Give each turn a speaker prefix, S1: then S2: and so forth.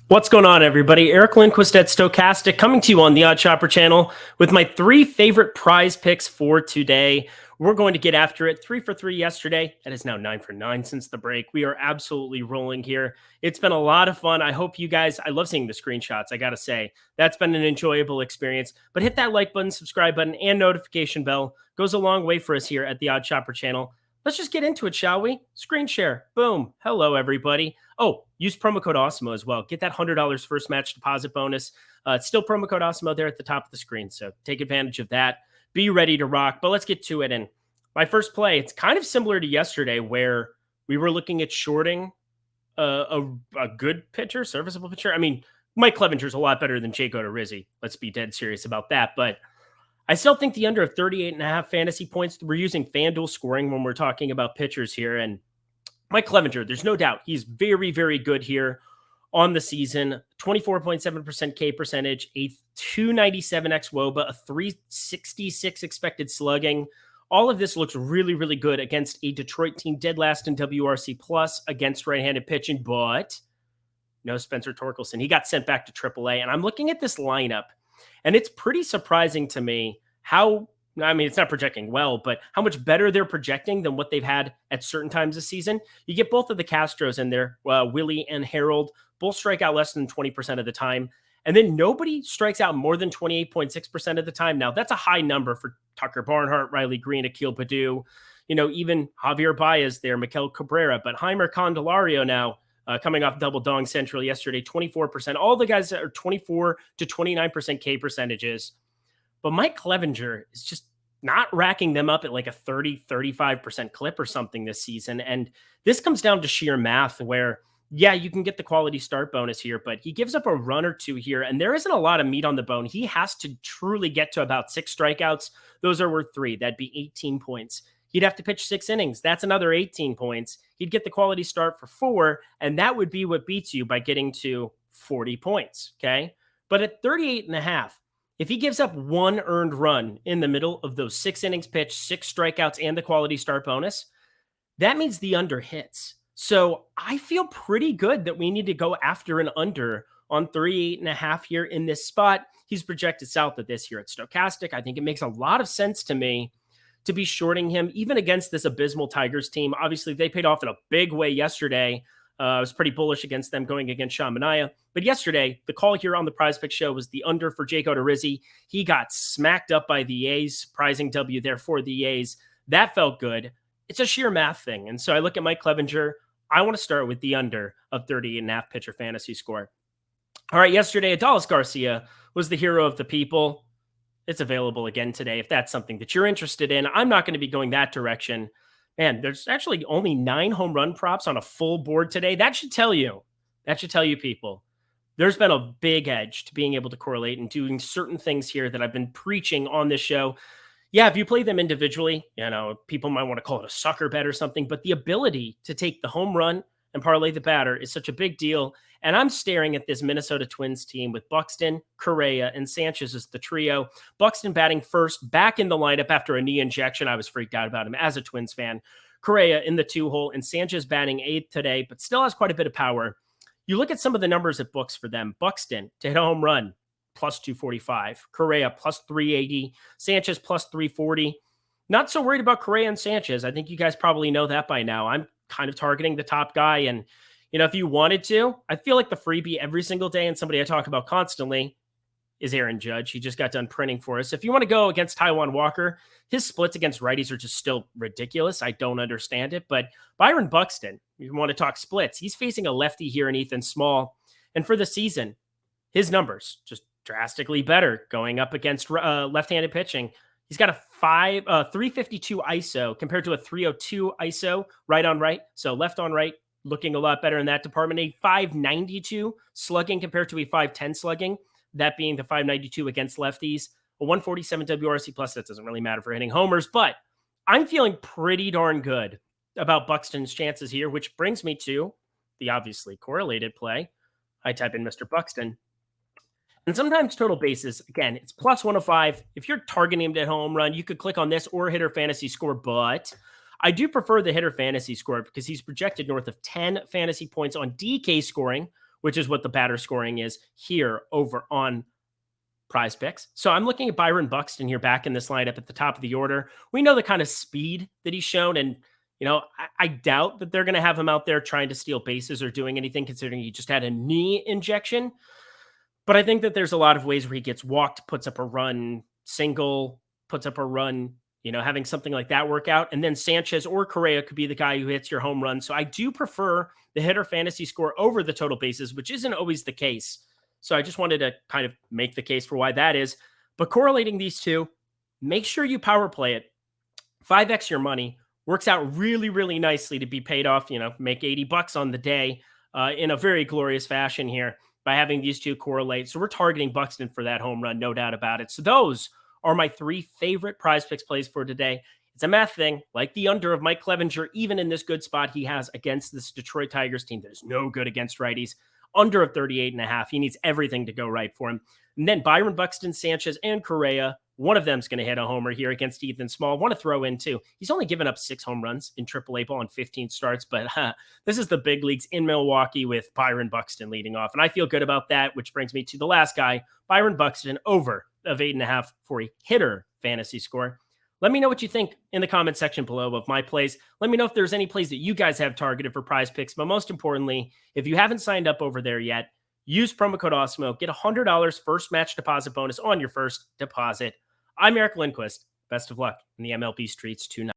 S1: What's going on, everybody? Eric Lindquist at Stochastic coming to you on the Odd Shopper channel with my three favorite prize picks for today. We're going to get after it. 3 for 3 yesterday. That is now 9 for 9 since the break. We are absolutely rolling here. It's been a lot of fun. I hope you guys, I love seeing the screenshots. I got to say, that's been an enjoyable experience. But hit that like button, subscribe button, and notification bell. Goes a long way for us here at the Odd Shopper channel. Let's just get into it, shall we? Screen share. Boom. Hello, everybody. Oh, use promo code AWESEMO as well. Get that $100 first match deposit bonus. It's still promo code AWESEMO there at the top of the screen, so take advantage of that. Be ready to rock, but let's get to it. And my first play, it's kind of similar to yesterday where we were looking at shorting a good pitcher, serviceable pitcher. I mean, Mike Clevinger's a lot better than Jake Odorizzi. Let's be dead serious about that, but I still think the under of 38.5 fantasy points, we're using FanDuel scoring when we're talking about pitchers here. And Mike Clevinger, there's no doubt he's very, very good here on the season. 24.7% K percentage, a 297 xWOBA, a 366 expected slugging. All of this looks really, really good against a Detroit team dead last in WRC plus against right-handed pitching, but no Spencer Torkelson. He got sent back to AAA. And I'm looking at this lineup, and it's pretty surprising to me how, I mean, it's not projecting well, but how much better they're projecting than what they've had at certain times this season. You get both of the Castros in there, Willie and Harold, both strike out less than 20% of the time. And then nobody strikes out more than 28.6% of the time. Now, that's a high number for Tucker Barnhart, Riley Green, Akil Baddoo, even Javier Baez there, Miguel Cabrera, but Heimer Candelario now, coming off Double Dong Central yesterday, 24%. All the guys that are 24 to 29% K percentages. But Mike Clevinger is just not racking them up at like a 30, 35% clip or something this season. And this comes down to sheer math where, yeah, you can get the quality start bonus here, but he gives up a run or two here, and there isn't a lot of meat on the bone. He has to truly get to about 6 strikeouts. Those are worth 3. That'd be 18 points. He'd have to pitch 6 innings. That's another 18 points. He'd get the quality start for 4, and that would be what beats you by getting to 40 points, okay? But at 38.5, if he gives up 1 earned run in the middle of those 6 innings pitched, 6 strikeouts, and the quality start bonus, that means the under hits. So I feel pretty good that we need to go after an under on 38.5 here in this spot. He's projected south of this here at Stochastic. I think it makes a lot of sense to me to be shorting him, even against this abysmal Tigers team. Obviously, they paid off in a big way yesterday. I was pretty bullish against them going against Sean Manaea. But yesterday, the call here on the PrizePicks show was the under for Jake Odorizzi. He got smacked up by the A's, surprising W there for the A's. That felt good. It's a sheer math thing. And so I look at Mike Clevinger. I want to start with the under of 38.5 pitcher fantasy score. All right, yesterday, Adolis Garcia was the hero of the people. It's available again today if that's something that you're interested in. I'm not going to be going that direction. Man, there's actually only 9 home run props on a full board today. That should tell you, people, there's been a big edge to being able to correlate and doing certain things here that I've been preaching on this show. Yeah, if you play them individually, people might want to call it a sucker bet or something, but the ability to take the home run and parlay the batter is such a big deal. And I'm staring at this Minnesota Twins team with Buxton, Correa, and Sanchez as the trio. Buxton batting first, back in the lineup after a knee injection. I was freaked out about him as a Twins fan. Correa in the 2-hole, and Sanchez batting 8th today, but still has quite a bit of power. You look at some of the numbers at books for them. Buxton to hit a home run, plus 245. Correa, plus 380. Sanchez, plus 340. Not so worried about Correa and Sanchez. I think you guys probably know that by now. I'm kind of targeting the top guy, and if you wanted to, I feel like the freebie every single day, and somebody I talk about constantly, is Aaron Judge. He just got done printing for us. If you want to go against Taijuan Walker, his splits against righties are just still ridiculous. I don't understand it. But Byron Buxton, if you want to talk splits, he's facing a lefty here in Ethan Small. And for the season, his numbers just drastically better going up against left-handed pitching. He's got a 352 ISO compared to a 302 ISO right on right. So left on right, looking a lot better in that department. A 592 slugging compared to a 510 slugging, that being the 592 against lefties. A 147 WRC plus, that doesn't really matter for hitting homers, but I'm feeling pretty darn good about Buxton's chances here, which brings me to the obviously correlated play. I type in Mr. Buxton. And sometimes total bases, again, it's plus 105. If you're targeting him to home run, you could click on this or hitter fantasy score, but I do prefer the hitter fantasy score because he's projected north of 10 fantasy points on DK scoring, which is what the batter scoring is here over on PrizePicks. So I'm looking at Byron Buxton here back in this lineup at the top of the order. We know the kind of speed that he's shown, and I doubt that they're going to have him out there trying to steal bases or doing anything, considering he just had a knee injection. But I think that there's a lot of ways where he gets walked, puts up a run, single, puts up a run, having something like that work out. And then Sanchez or Correa could be the guy who hits your home run. So I do prefer the hitter fantasy score over the total bases, which isn't always the case. So I just wanted to kind of make the case for why that is. But correlating these two, make sure you power play it. 5x your money. Works out really, really nicely to be paid off, make $80 on the day in a very glorious fashion here by having these two correlate. So we're targeting Buxton for that home run, no doubt about it. So those are my three favorite PrizePicks plays for today. It's a math thing, like the under of Mike Clevinger, even in this good spot he has against this Detroit Tigers team that is no good against righties. Under of 38.5. He needs everything to go right for him. And then Byron, Buxton, Sanchez, and Correa. One of them's going to hit a homer here against Ethan Small. Want to throw in, too. He's only given up 6 home runs in AAA ball in 15 starts, but this is the big leagues in Milwaukee with Byron Buxton leading off. And I feel good about that, which brings me to the last guy, Byron Buxton, over of 8.5 for a hitter fantasy score. Let me know what you think in the comment section below of my plays. Let me know if there's any plays that you guys have targeted for PrizePicks. But most importantly, if you haven't signed up over there yet, use promo code AWESEMO. Get $100 first match deposit bonus on your first deposit. I'm Eric Lindquist. Best of luck in the MLB streets tonight.